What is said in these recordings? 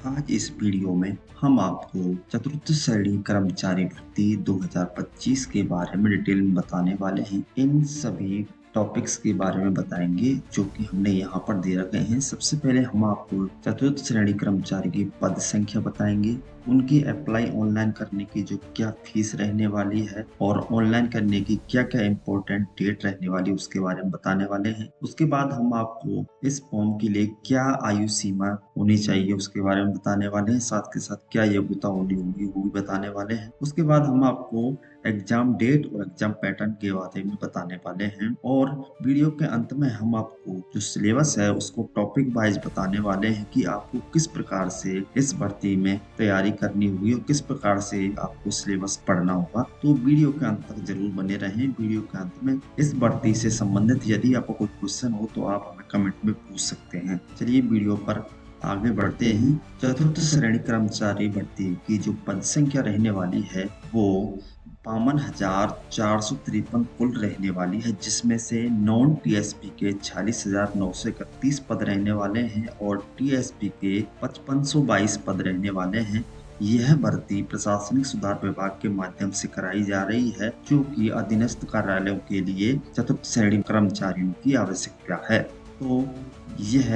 आज इस वीडियो में हम आपको चतुर्थ श्रेणी कर्मचारी भर्ती 2025 के बारे में डिटेल में बताने वाले हैं। इन सभी टॉपिक्स के बारे में बताएंगे जो कि हमने यहाँ पर दे रखे हैं। सबसे पहले हम आपको चतुर्थ श्रेणी कर्मचारी की पद संख्या बताएंगे, उनकी अप्लाई ऑनलाइन करने की जो क्या फीस रहने वाली है और ऑनलाइन करने की क्या क्या इम्पोर्टेंट डेट रहने वाली है उसके बारे में बताने वाले हैं। उसके बाद हम आपको इस फॉर्म के लिए क्या आयु सीमा होनी चाहिए उसके बारे में बताने वाले हैं, साथ के साथ क्या योग्यता होनी होगी वो भी बताने वाले हैं। उसके बाद हम आपको एग्जाम डेट और एग्जाम पैटर्न के बारे में बताने वाले हैं और वीडियो के अंत में हम आपको जो सिलेबस है उसको टॉपिक वाइज बताने वाले हैं कि आपको किस प्रकार से इस भर्ती में तैयारी करनी होगी और किस प्रकार से आपको सिलेबस पढ़ना होगा। तो वीडियो के अंत तक जरूर बने रहें। वीडियो के अंत में इस भर्ती से संबंधित यदि आपको कोई क्वेश्चन हो तो आप हमें कमेंट में पूछ सकते हैं। चलिए वीडियो पर आगे बढ़ते हैं। चतुर्थ श्रेणी कर्मचारी भर्ती की जो पद संख्या रहने वाली है वो 52,453 कुल रहने वाली है, जिसमें से नॉन टीएसपी के 46,931 पद रहने वाले हैं और टीएसपी के 5522 पद रहने वाले हैं। यह भर्ती प्रशासनिक सुधार विभाग के माध्यम से कराई जा रही है, जो कि अधीनस्थ कार्यालयों के लिए चतुर्थ श्रेणी कर्मचारियों की आवश्यकता है। तो यह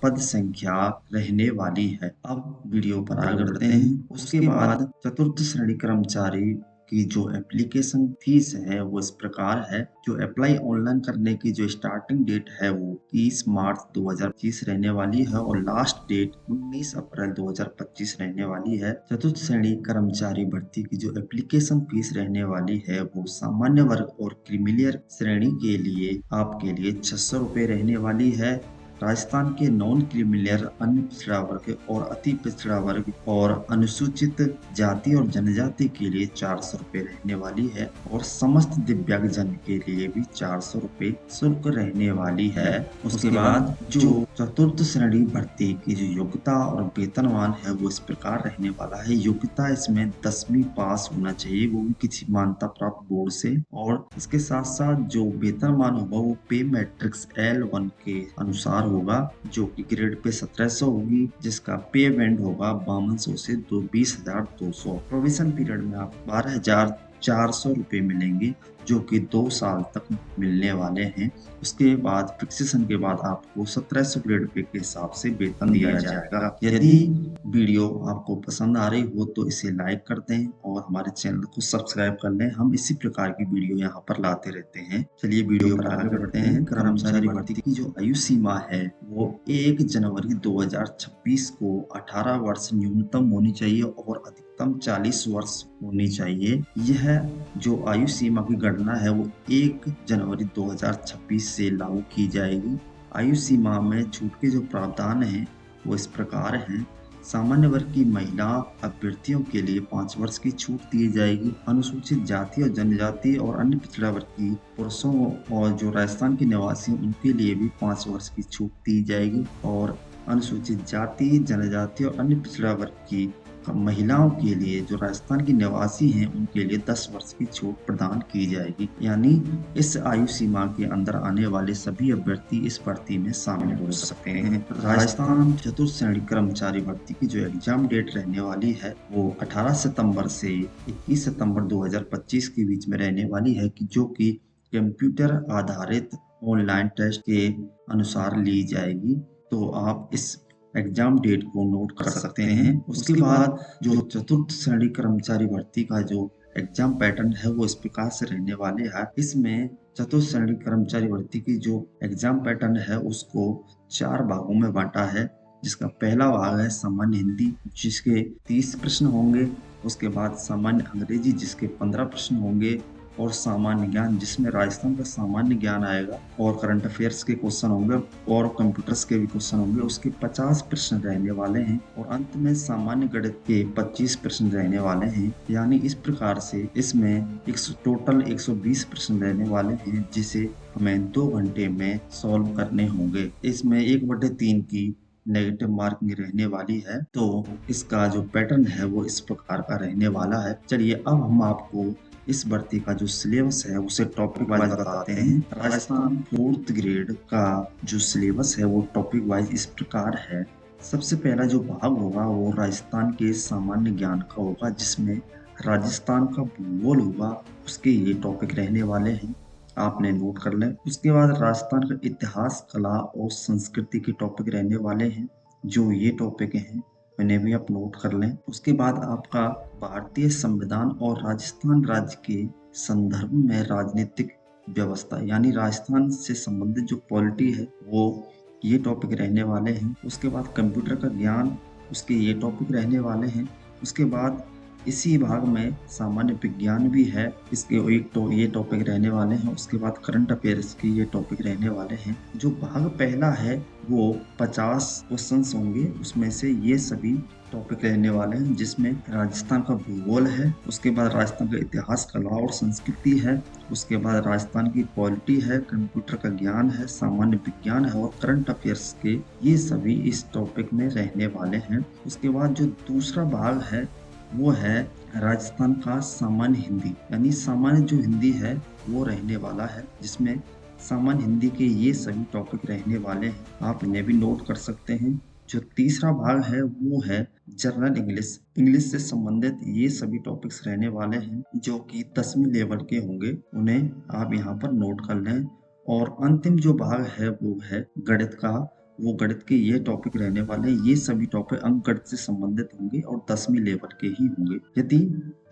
पद संख्या रहने वाली है। अब वीडियो पर आगे बढ़ते हैं। उसके बाद चतुर्थ श्रेणी कर्मचारी की जो एप्लीकेशन फीस है वो इस प्रकार है। जो अप्लाई ऑनलाइन करने की जो स्टार्टिंग डेट है वो 30 मार्च 2025 रहने वाली है और लास्ट डेट 19 अप्रैल 2025 रहने वाली है। चतुर्थ श्रेणी कर्मचारी भर्ती की जो एप्लीकेशन फीस रहने वाली है वो सामान्य वर्ग और क्रीमिलियर श्रेणी के लिए आपके लिए 600 रुपये रहने वाली है। राजस्थान के नॉन क्रीमिलियर, अन्य पिछड़ा वर्ग और अति पिछड़ा वर्ग और अनुसूचित जाति और जनजाति के लिए 400 रुपये रहने वाली है और समस्त दिव्यांग जन के लिए भी 400 रुपये शुल्क रहने वाली है। उसके बाद जो चतुर्थ श्रेणी भर्ती की जो योग्यता और वेतनमान है वो इस प्रकार रहने वाला है। योग्यता इसमें 10वीं पास होना चाहिए, वो भी किसी मान्यता प्राप्त बोर्ड से, और इसके साथ साथ जो वेतनमान होगा वो पे मैट्रिक्स L1 के अनुसार होगा, जो कि ग्रेड पे 1700 होगी, जिसका पे बैंड होगा 5200 से 20,200। प्रोविजन पीरियड में आप 12,400 रुपये मिलेंगे, जो कि 2 साल तक मिलने वाले हैं। उसके बाद फिक्सेशन के बाद आपको 1700 ग्रेड पे के हिसाब से वेतन दिया जाएगा। यदि वीडियो आपको पसंद आ रही हो तो इसे लाइक कर दें और हमारे चैनल को सब्सक्राइब कर लें। हम इसी प्रकार की वीडियो यहाँ पर लाते रहते हैं। चलिए वीडियो पर आगे बढ़ते हैं। कर्मचारी भर्ती की जो आयु सीमा है वो 1 जनवरी 2026 को 18 वर्ष न्यूनतम होनी चाहिए और अधिकतम 40 वर्ष होनी चाहिए। यह जो आयु सीमा की गणना है वो 1 जनवरी 2026 से लागू की जाएगी। आयु सीमा में छूट के जो प्रावधान हैं वो इस प्रकार हैं। सामान्य वर्ग की महिला अभ्यर्थियों के लिए 5 वर्ष की छूट दी जाएगी। अनुसूचित जाति और जनजाति और अन्य पिछड़ा वर्ग की पुरुषों और जो राजस्थान के निवासी उनके लिए भी 5 वर्ष की छूट दी जाएगी और अनुसूचित जाति, जनजाति और अन्य पिछड़ा वर्ग की महिलाओं के लिए जो राजस्थान के निवासी हैं उनके लिए 10 वर्ष की छूट प्रदान की जाएगी। यानी इस आयु सीमा के अंदर आने वाले सभी अभ्यर्थी इस भर्ती में शामिल हो सकते हैं। राजस्थान चतुर्थ श्रेणी कर्मचारी भर्ती की जो एग्जाम डेट रहने वाली है वो 18 सितंबर से 21 सितंबर 2025 के बीच में रहने वाली है, कि जो कि कंप्यूटर आधारित ऑनलाइन टेस्ट के अनुसार ली जाएगी। तो आप इस एग्जाम डेट को नोट कर सकते हैं। उसके बाद जो चतुर्थ श्रेणी कर्मचारी भर्ती का जो एग्जाम पैटर्न है वो इस प्रकार से रहने वाले हैं। इसमें चतुर्थ श्रेणी कर्मचारी भर्ती की जो एग्जाम पैटर्न है उसको 4 भागों में बांटा है, जिसका पहला भाग है सामान्य हिंदी, जिसके 30 प्रश्न होंगे। उसके बाद सामान्य अंग्रेजी, जिसके 15 प्रश्न होंगे, और सामान्य ज्ञान, जिसमें राजस्थान का सामान्य ज्ञान आएगा और करंट अफेयर्स के क्वेश्चन होंगे और कंप्यूटर्स के भी क्वेश्चन होंगे। उसके 50 प्रश्न रहने वाले हैं और अंत में सामान्य गणित के 25 प्रश्न रहने वाले हैं। यानी इस प्रकार से इसमें टोटल 120 प्रश्न रहने वाले हैं, जिसे हमें 2 घंटे में सॉल्व करने होंगे। इसमें 1/3 की नेगेटिव मार्किंग रहने वाली है। तो इसका जो पैटर्न है वो इस प्रकार का रहने वाला है। चलिए अब हम आपको इस भर्ती का जो सिलेबस है उसे टॉपिक वाइज बताते हैं। राजस्थान 4th ग्रेड का जो सिलेबस है वो टॉपिक वाइज इस प्रकार है। सबसे पहला जो भाग होगा वो राजस्थान के सामान्य ज्ञान का होगा, जिसमें राजस्थान का भूगोल होगा, उसके ये टॉपिक रहने वाले हैं, आपने नोट कर लें। उसके बाद राजस्थान का इतिहास, कला और संस्कृति के टॉपिक रहने वाले हैं, जो ये टॉपिक हैं उन्हें भी आप नोट कर लें। उसके बाद आपका भारतीय संविधान और राजस्थान राज्य के संदर्भ में राजनीतिक व्यवस्था यानी राजस्थान से संबंधित जो पॉलिटी है वो ये टॉपिक रहने वाले हैं। उसके बाद कंप्यूटर का ज्ञान, उसके ये टॉपिक रहने वाले हैं। उसके बाद इसी भाग में सामान्य विज्ञान भी है, इसके ये टॉपिक रहने वाले हैं। उसके बाद करंट अफेयर्स के ये टॉपिक रहने वाले हैं। जो भाग पहला है वो 50 क्वेश्चंस होंगे, उसमें से ये सभी टॉपिक रहने वाले हैं, जिसमें राजस्थान का भूगोल है, उसके बाद राजस्थान का इतिहास, कला और संस्कृति है, उसके बाद राजस्थान की पॉलिटी है, कंप्यूटर का ज्ञान है, सामान्य विज्ञान है और करंट अफेयर्स के ये सभी इस टॉपिक में रहने वाले हैं। उसके बाद जो दूसरा भाग है वो है राजस्थान का सामान्य हिंदी, यानी सामान्य जो हिंदी है वो रहने वाला है, जिसमें सामान्य हिंदी के ये सभी टॉपिक रहने वाले हैं, आप इन्हें भी नोट कर सकते हैं। जो तीसरा भाग है वो है जनरल इंग्लिश, इंग्लिश से संबंधित ये सभी टॉपिक्स रहने वाले हैं, जो कि 10वीं लेवल के होंगे, उन्हें आप यहाँ पर नोट कर लें। और अंतिम जो भाग है वो है गणित का, वो गणित के ये टॉपिक रहने वाले हैं। ये सभी टॉपिक अंक गणित से संबंधित होंगे और 10वीं लेवल के ही होंगे। यदि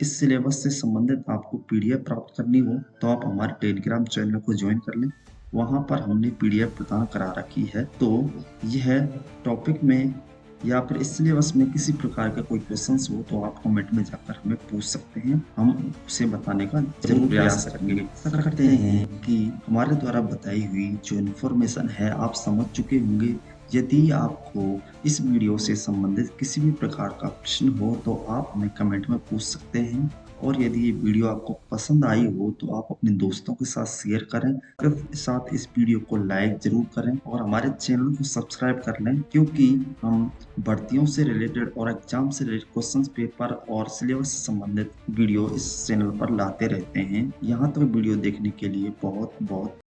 इस सिलेबस से संबंधित आपको पीडीएफ प्राप्त करनी हो तो आप हमारे टेलीग्राम चैनल को ज्वाइन कर लें, वहां पर हमने पीडीएफ प्रदान करा रखी है। तो यह टॉपिक में या फिर इस सिलेबस में किसी प्रकार का कोई क्वेश्चंस हो तो आप कमेंट में जाकर हमें पूछ सकते हैं, हम उसे बताने का जरूर प्रयास करेंगे। आशा करते हैं कि हमारे द्वारा बताई हुई जो इन्फॉर्मेशन है आप समझ चुके होंगे। यदि आपको इस वीडियो से संबंधित किसी भी प्रकार का प्रश्न हो तो आप हमें कमेंट में पूछ सकते हैं, और यदि ये वीडियो आपको पसंद आई हो तो आप अपने दोस्तों के साथ शेयर करें, और साथ इस वीडियो को लाइक जरूर करें और हमारे चैनल को सब्सक्राइब कर लें, क्योंकि हम भर्तियों से रिलेटेड और एग्जाम से रिलेटेड क्वेश्चन पेपर और सिलेबस से संबंधित वीडियो इस चैनल पर लाते रहते हैं। यहाँ तक वीडियो देखने के लिए बहुत बहुत